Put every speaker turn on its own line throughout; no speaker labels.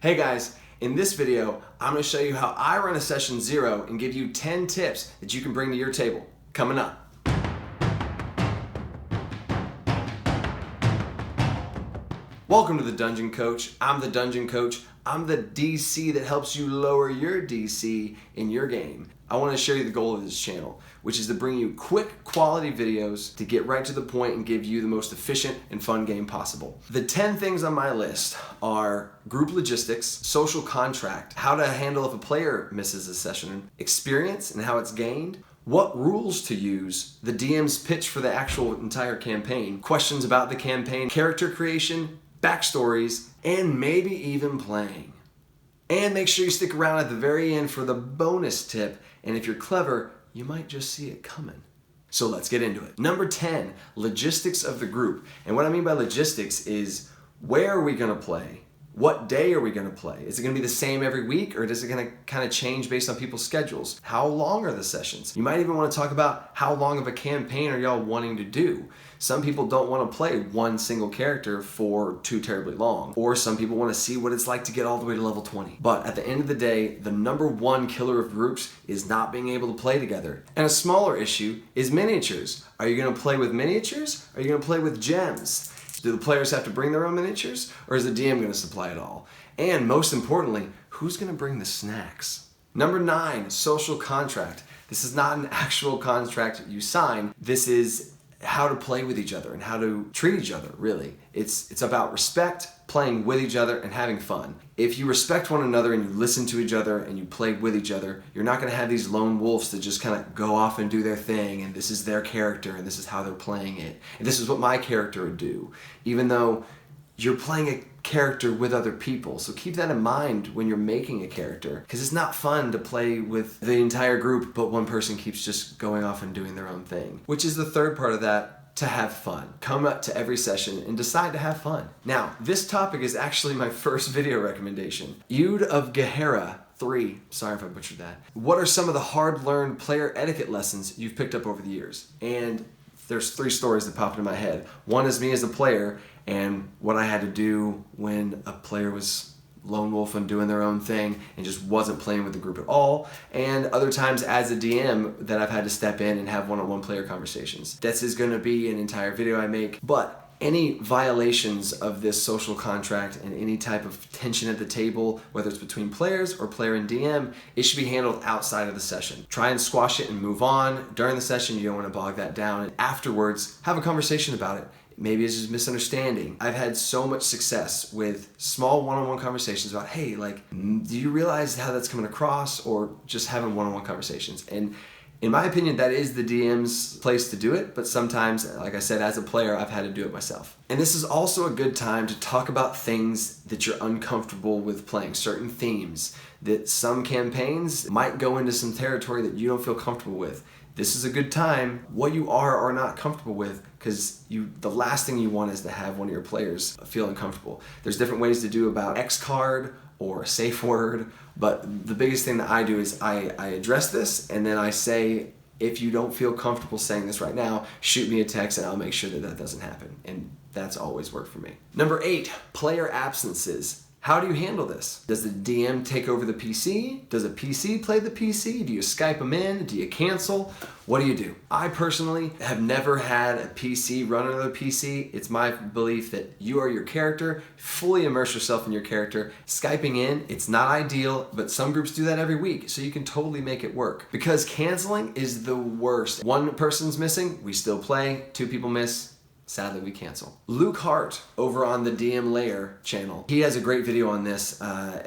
Hey guys, in this video, I'm going to show you how I run a session 0 and give you 10 tips that you can bring to your table. Coming up. Welcome to the Dungeon Coach. I'm the Dungeon Coach. I'm the DC that helps you lower your DC in your game. I want to show you the goal of this channel, which is to bring you quick, quality videos to get right to the point and give you the most efficient and fun game possible. The 10 things on my list are group logistics, social contract, how to handle if a player misses a session, experience and how it's gained, what rules to use, the DM's pitch for the actual entire campaign, questions about the campaign, character creation, backstories, and maybe even playing. And make sure you stick around at the very end for the bonus tip, and if you're clever, you might just see it coming. So let's get into it. Number 10, logistics of the group. And what I mean by logistics is, where are we gonna play? What day are we gonna play? Is it gonna be the same every week, or is it gonna kind of change based on people's schedules? How long are the sessions? You might even wanna talk about how long of a campaign are y'all wanting to do. Some people don't wanna play one single character for too terribly long, or some people wanna see what it's like to get all the way to level 20. But at the end of the day, the number one killer of groups is not being able to play together. And a smaller issue is miniatures. Are you gonna play with miniatures? Or are you gonna play with gems? Do the players have to bring their own miniatures, or is the DM going to supply it all? And most importantly, who's going to bring the snacks? Number 9, social contract. This is not an actual contract you sign. This is how to play with each other and how to treat each other, really. It's about respect, playing with each other, and having fun. If you respect one another and you listen to each other and you play with each other, you're not going to have these lone wolves that just kind of go off and do their thing, and this is their character and this is how they're playing it. And this is what my character would do, even though you're playing a character with other people. So keep that in mind when you're making a character, because it's not fun to play with the entire group, but one person keeps just going off and doing their own thing, which is the third part of that. To have fun. Come up to every session and decide to have fun. Now, this topic is actually my first video recommendation. Eud of Gehenna 3, sorry if I butchered that. What are some of the hard-learned player etiquette lessons you've picked up over the years? And there's 3 stories that pop into my head. One is me as a player and what I had to do when a player was lone wolf and doing their own thing and just wasn't playing with the group at all, and other times as a DM that I've had to step in and have one-on-one player conversations. This is going to be an entire video I make, but any violations of this social contract and any type of tension at the table, whether it's between players or player and DM, it should be handled outside of the session. Try and squash it and move on. During the session, you don't want to bog that down, and afterwards, have a conversation about it. Maybe it's just misunderstanding. I've had so much success with small one-on-one conversations about, hey, like, do you realize how that's coming across? Or just having one-on-one conversations. And in my opinion, that is the DM's place to do it. But sometimes, like I said, as a player, I've had to do it myself. And this is also a good time to talk about things that you're uncomfortable with playing, certain themes that some campaigns might go into some territory that you don't feel comfortable with. This is a good time, what you are or not comfortable with, because the last thing you want is to have one of your players feel uncomfortable. There's different ways to do about X card or a safe word, but the biggest thing that I do is I address this, and then I say, if you don't feel comfortable saying this right now, shoot me a text and I'll make sure that that doesn't happen. And that's always worked for me. Number 8, player absences. How do you handle this? Does the DM take over the PC? Does a PC play the PC? Do you Skype them in? Do you cancel? What do you do? I personally have never had a PC run another PC. It's my belief that you are your character. Fully immerse yourself in your character. Skyping in, it's not ideal, but some groups do that every week, so you can totally make it work. Because canceling is the worst. One person's missing, we still play. 2 people miss, sadly, we cancel. Luke Hart over on the DM Layer channel. He has a great video on this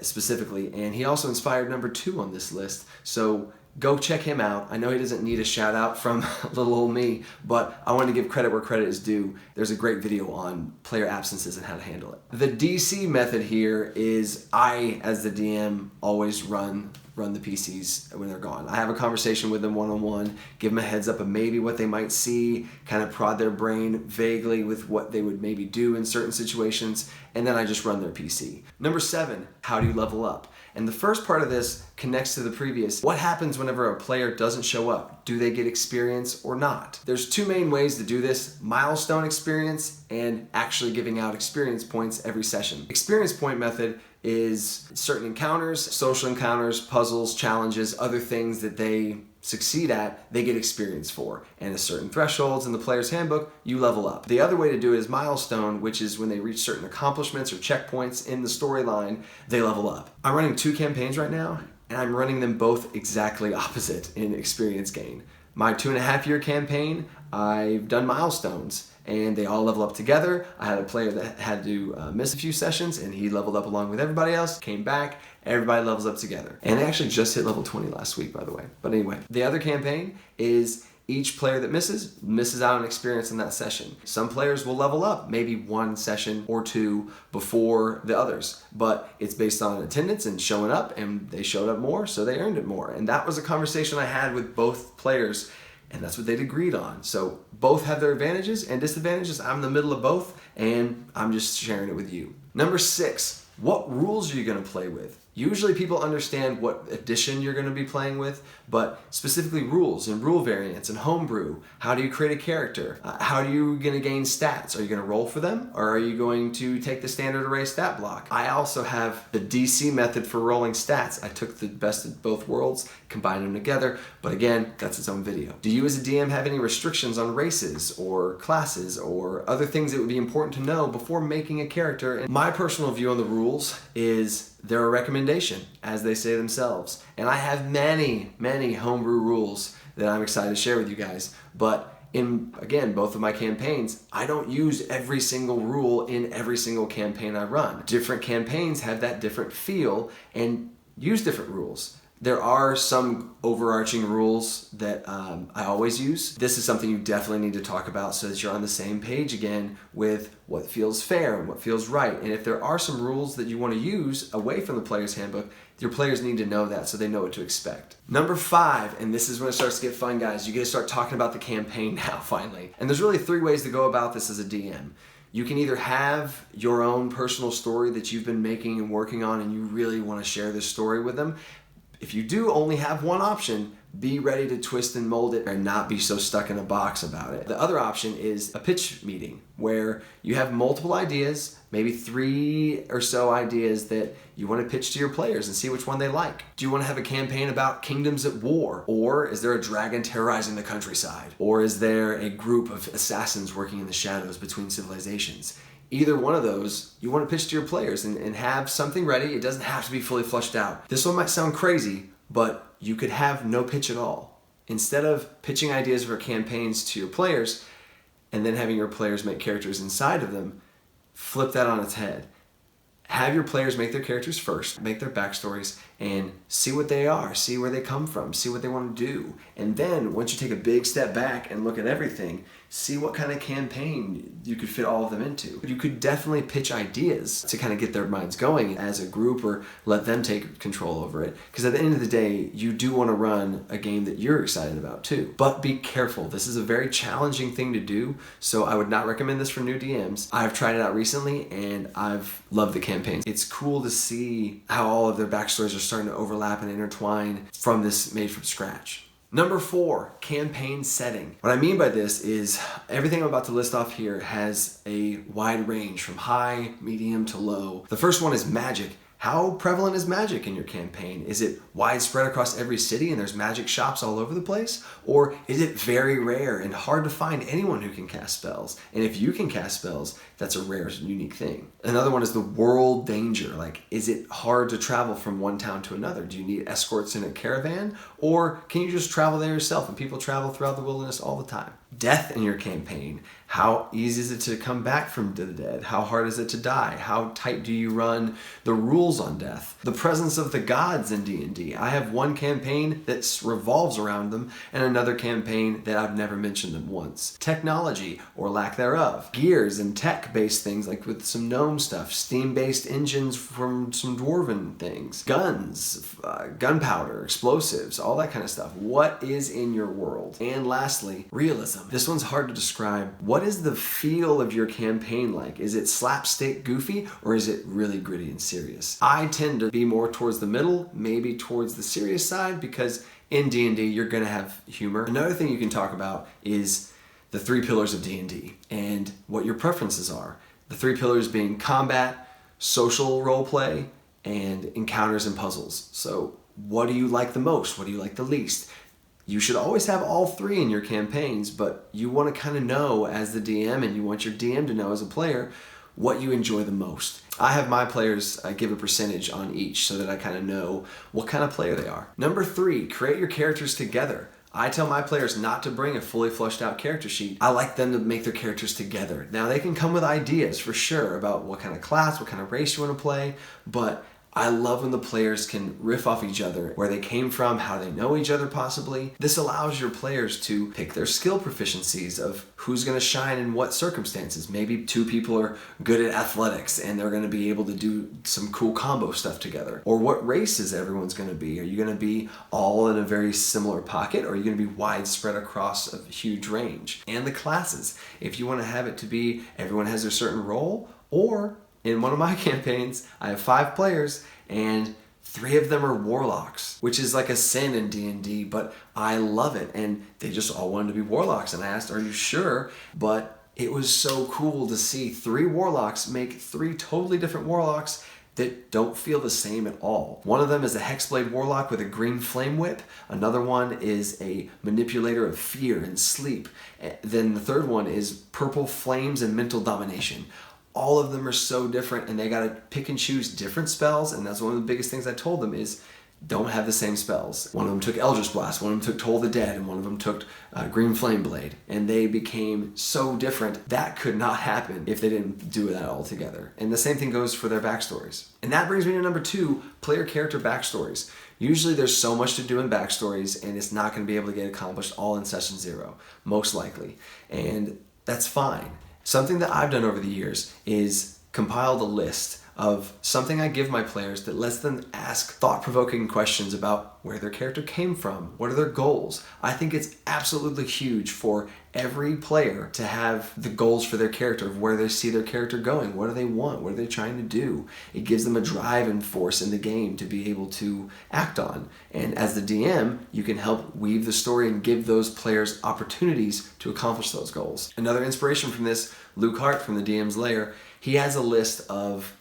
specifically, and he also inspired number 2 on this list. So go check him out. I know he doesn't need a shout out from little old me, but I wanted to give credit where credit is due. There's a great video on player absences and how to handle it. The DC method here is I, as the DM, always run the PCs when they're gone. I have a conversation with them one-on-one, give them a heads up of maybe what they might see, kind of prod their brain vaguely with what they would maybe do in certain situations, and then I just run their PC. Number 7, how do you level up? And the first part of this connects to the previous. What happens whenever a player doesn't show up? Do they get experience or not? There's 2 main ways to do this: milestone experience and actually giving out experience points every session. Experience point method is certain encounters, social encounters, puzzles, challenges, other things that they succeed at, they get experience for. And at certain thresholds in the player's handbook, you level up. The other way to do it is milestone, which is when they reach certain accomplishments or checkpoints in the storyline, they level up. I'm running 2 campaigns right now, and I'm running them both exactly opposite in experience gain. My 2.5-year campaign, I've done milestones, and they all level up together. I had a player that had to miss a few sessions, and he leveled up along with everybody else, came back, everybody levels up together. And they actually just hit level 20 last week, by the way. But anyway, the other campaign is each player that misses out on experience in that session. Some players will level up maybe 1 session or 2 before the others, but it's based on attendance and showing up, and they showed up more, so they earned it more. And that was a conversation I had with both players, and that's what they'd agreed on. So both have their advantages and disadvantages. I'm in the middle of both, and I'm just sharing it with you. Number 6, what rules are you going to play with? Usually people understand what edition you're going to be playing with, but specifically rules and rule variants and homebrew. How do you create a character? How are you going to gain stats? Are you going to roll for them, or are you going to take the standard array stat block? I also have the DC method for rolling stats. I took the best of both worlds, combined them together, but again, that's its own video. Do you as a DM have any restrictions on races or classes or other things that would be important to know before making a character? And my personal view on the rules is they're a recommendation, as they say themselves. And I have many, many homebrew rules that I'm excited to share with you guys. But in, again, both of my campaigns, I don't use every single rule in every single campaign I run. Different campaigns have that different feel and use different rules. There are some overarching rules that I always use. This is something you definitely need to talk about so that you're on the same page again with what feels fair and what feels right. And if there are some rules that you want to use away from the player's handbook, your players need to know that so they know what to expect. Number 5, and this is when it starts to get fun, guys. You get to start talking about the campaign now, finally. And there's really 3 ways to go about this as a DM. You can either have your own personal story that you've been making and working on, and you really want to share this story with them. If you do only have one option, be ready to twist and mold it and not be so stuck in a box about it. The other option is a pitch meeting where you have multiple ideas, maybe 3 or so ideas that you want to pitch to your players and see which one they like. Do you want to have a campaign about kingdoms at war? Or is there a dragon terrorizing the countryside? Or is there a group of assassins working in the shadows between civilizations? Either one of those, you want to pitch to your players and have something ready. It doesn't have to be fully fleshed out. This one might sound crazy, but you could have no pitch at all. Instead of pitching ideas for campaigns to your players and then having your players make characters inside of them, flip that on its head. Have your players make their characters first, make their backstories, and see what they are, see where they come from, see what they want to do. And then once you take a big step back and look at everything, see what kind of campaign you could fit all of them into. You could definitely pitch ideas to kind of get their minds going as a group or let them take control over it. Because at the end of the day, you do want to run a game that you're excited about too. But be careful. This is a very challenging thing to do, so I would not recommend this for new DMs. I've tried it out recently and I've loved the campaign. It's cool to see how all of their backstories are starting to overlap and intertwine from this made from scratch. Number 4, campaign setting. What I mean by this is everything I'm about to list off here has a wide range from high, medium to low. The first one is magic. How prevalent is magic in your campaign? Is it widespread across every city and there's magic shops all over the place? Or is it very rare and hard to find anyone who can cast spells? And if you can cast spells, that's a rare and unique thing. Another one is the world danger. Like, is it hard to travel from one town to another? Do you need escorts in a caravan? Or can you just travel there yourself? And people travel throughout the wilderness all the time. Death in your campaign. How easy is it to come back from the dead? How hard is it to die? How tight do you run the rules on death? The presence of the gods in D&D. I have one campaign that revolves around them and another campaign that I've never mentioned them once. Technology or lack thereof. Gears and tech-based things like with some gnome stuff. Steam-based engines from some dwarven things. Guns, gunpowder, explosives, all that kind of stuff. What is in your world? And lastly, realism. This one's hard to describe. What is the feel of your campaign like? Is it slapstick goofy or is it really gritty and serious? I tend to be more towards the middle, maybe towards the serious side, because in D&D you're going to have humor. Another thing you can talk about is the 3 pillars of D&D and what your preferences are. The 3 pillars being combat, social role play, and encounters and puzzles. So what do you like the most? What do you like the least? You should always have all three in your campaigns, but you want to kind of know as the DM, and you want your DM to know as a player what you enjoy the most. I have my players give a percentage on each so that I kind of know what kind of player they are. Number 3, create your characters together. I tell my players not to bring a fully fleshed out character sheet. I like them to make their characters together. Now they can come with ideas for sure about what kind of class, what kind of race you want to play, but I love when the players can riff off each other, where they came from, how they know each other possibly. This allows your players to pick their skill proficiencies of who's going to shine in what circumstances. Maybe 2 people are good at athletics and they're going to be able to do some cool combo stuff together. Or what races everyone's going to be. Are you going to be all in a very similar pocket, or are you going to be widespread across a huge range? And the classes. If you want to have it to be everyone has their certain role, or in one of my campaigns, I have 5 players and 3 of them are warlocks, which is like a sin in D&D, but I love it. And they just all wanted to be warlocks. And I asked, are you sure? But it was so cool to see 3 warlocks make 3 totally different warlocks that don't feel the same at all. One of them is a Hexblade Warlock with a green flame whip. Another one is a manipulator of fear and sleep. Then the third one is purple flames and mental domination. All of them are so different, and they got to pick and choose different spells, and that's one of the biggest things I told them is don't have the same spells. One of them took Eldritch Blast, one of them took Toll the Dead, and one of them took Green Flame Blade, and they became so different. That could not happen if they didn't do that all together. And the same thing goes for their backstories. And that brings me to number 2, player character backstories. Usually there's so much to do in backstories, and it's not going to be able to get accomplished all in session 0, most likely. And that's fine. Something that I've done over the years is compiled a list of something I give my players that lets them ask thought-provoking questions about where their character came from, what are their goals. I think it's absolutely huge for every player to have the goals for their character, of where they see their character going, what do they want, what are they trying to do. It gives them a drive and force in the game to be able to act on. And as the DM, you can help weave the story and give those players opportunities to accomplish those goals. Another inspiration from this, Luke Hart from the DM's Lair, he has a list of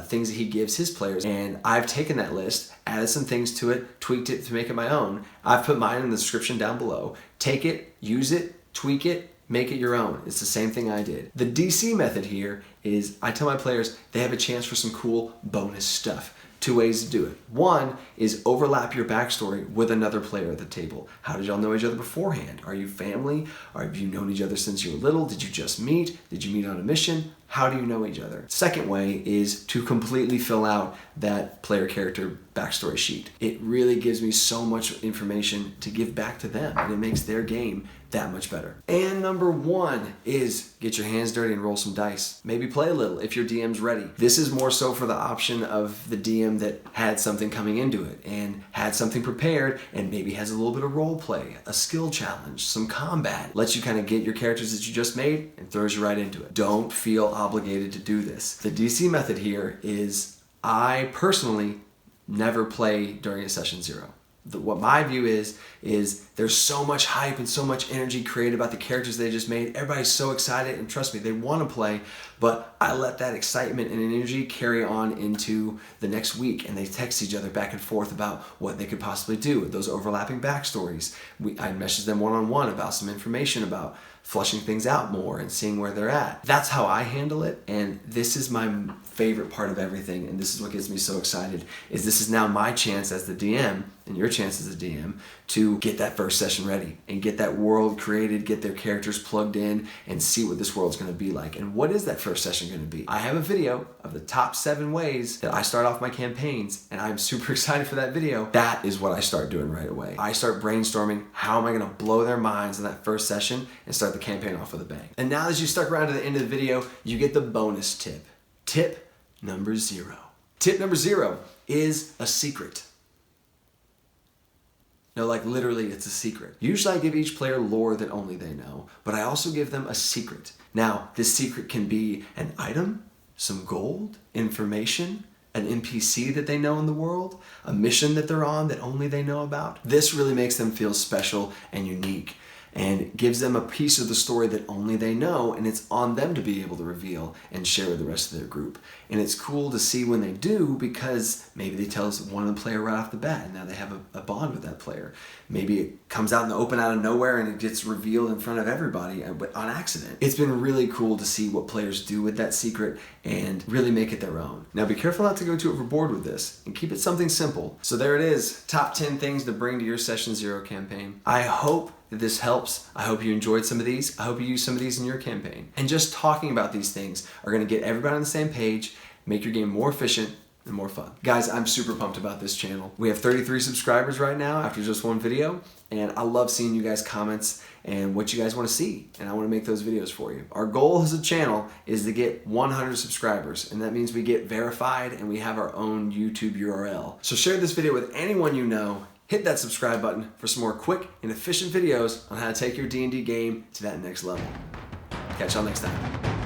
things that he gives his players, and I've taken that list, added some things to it, tweaked it to make it my own. I've put mine in the description down below. Take it, use it, tweak it, make it your own. It's the same thing I did. The DC method here is I tell my players they have a chance for some cool bonus stuff. 2 ways to do it. One is overlap your backstory with another player at the table. How did y'all know each other beforehand? Are you family? Or have you known each other since you were little? Did you just meet? Did you meet on a mission? How do you know each other? Second way is to completely fill out that player character backstory sheet. It really gives me so much information to give back to them, and it makes their game that much better. And number 1 is get your hands dirty and roll some dice. Maybe play a little if your DM's ready. This is more so for the option of the DM that had something coming into it and had something prepared and maybe has a little bit of role play, a skill challenge, some combat. Lets you kind of get your characters that you just made and throws you right into it. Don't feel obligated to do this. The DC method here is I personally never play during a session 0. What my view is there's so much hype and so much energy created about the characters they just made. Everybody's so excited, and trust me, they want to play, but I let that excitement and energy carry on into the next week, and they text each other back and forth about what they could possibly do with those overlapping backstories. I message them one-on-one about some information about fleshing things out more and seeing where they're at. That's how I handle it, and this is my favorite part of everything, and this is what gets me so excited, is this is now my chance as the DM, and your chance as a DM, to get that first session ready and get that world created, get their characters plugged in, and see what this world's going to be like. And what is that first session going to be? I have a video of the top 7 ways that I start off my campaigns, and I'm super excited for that video. That is what I start doing right away. I start brainstorming how am I going to blow their minds in that first session and start the campaign off with a bang. And now as you stuck around to the end of the video, you get the bonus tip. Tip number 0. Tip number 0 is a secret. No, like literally it's a secret. Usually I give each player lore that only they know, but I also give them a secret. Now, this secret can be an item, some gold, information, an NPC that they know in the world, a mission that they're on that only they know about. This really makes them feel special and unique. and gives them a piece of the story that only they know, and it's on them to be able to reveal and share with the rest of their group. And it's cool to see when they do, because maybe they tell us one of the player right off the bat, and now they have a bond with that player. Maybe it comes out in the open out of nowhere and it gets revealed in front of everybody but on accident. It's been really cool to see what players do with that secret and really make it their own. Now be careful not to go too overboard with this, and keep it something simple. So there it is, top 10 things to bring to your Session Zero campaign. I hope that this helps. I hope you enjoyed some of these. I hope you use some of these in your campaign. And just talking about these things are gonna get everybody on the same page, make your game more efficient and more fun. Guys, I'm super pumped about this channel. We have 33 subscribers right now after just one video, and I love seeing you guys' comments and what you guys want to see, and I want to make those videos for you. Our goal as a channel is to get 100 subscribers, and that means we get verified and we have our own YouTube URL. So share this video with anyone you know. Hit that subscribe button for some more quick and efficient videos on how to take your D&D game to that next level. Catch y'all next time.